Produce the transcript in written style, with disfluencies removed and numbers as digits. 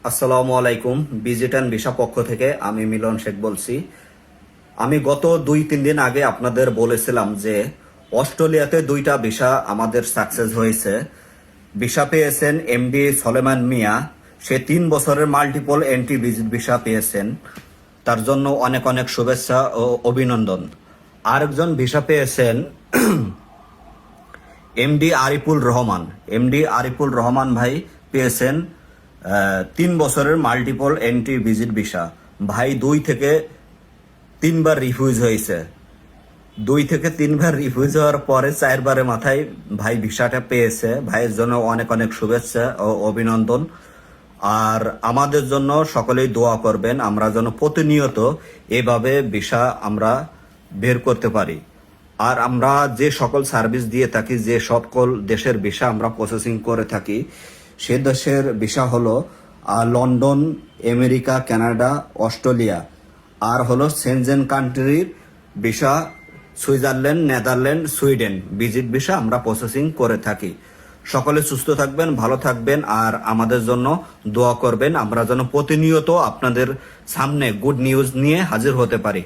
আসসালামু আলাইকুম। ভিজিটান ভিসা পক্ষ থেকে আমি মিলন শেখ বলছি। আমি গত 2-3 দিন আগে আপনাদের বলেছিলাম যে অস্ট্রেলিয়াতে 2টা ভিসা আমাদের সাকসেস হয়েছে। ভিসা পেয়েছেন এমডি সলেমান মিয়া, সে 3 বছরের মাল্টিপল এন্ট্রি ভিজিট ভিসা পেয়েছেন, তার জন্য অনেক অনেক শুভেচ্ছা ও অভিনন্দন। আরেকজন ভিসা পেয়েছেন এমডি আরিফুল রহমান ভাই পেয়েছেন 3 বছরের মাল্টিপল এন্ট্রি ভিজিট ভিসা। ভাই 2 থেকে 3 বার রিফিউজ হয়েছে। 2 থেকে 3 বার রিফিউজ হওয়ার পরে 4বারের মাথায় ভাই ভিসাটা পেয়েছে। ভাইয়ের জন্য অনেক অনেক শুভেচ্ছা ও অভিনন্দন। আর আমাদের জন্য সকলেই দোয়া করবেন, আমরা যেন প্রতিনিয়ত এভাবে ভিসা আমরা বের করতে পারি। আর আমরা যে সকল সার্ভিস দিয়ে থাকি, যে সকল দেশের ভিসা আমরা প্রসেসিং করে থাকি, সে দেশের ভিসা হলো লন্ডন, আমেরিকা, কানাডা, অস্ট্রেলিয়া। আর হলো সেনজেন কান্ট্রির visa Switzerland, Netherland, Sweden visit visa আমরা প্রসেসিং করে থাকি। সকলে সুস্থ থাকবেন, ভালো থাকবেন, আর আমাদের জন্য দোয়া করবেন, আমরা যেন প্রতিনিয়ত আপনাদের সামনে গুড নিউজ নিয়ে হাজির হতে পারি।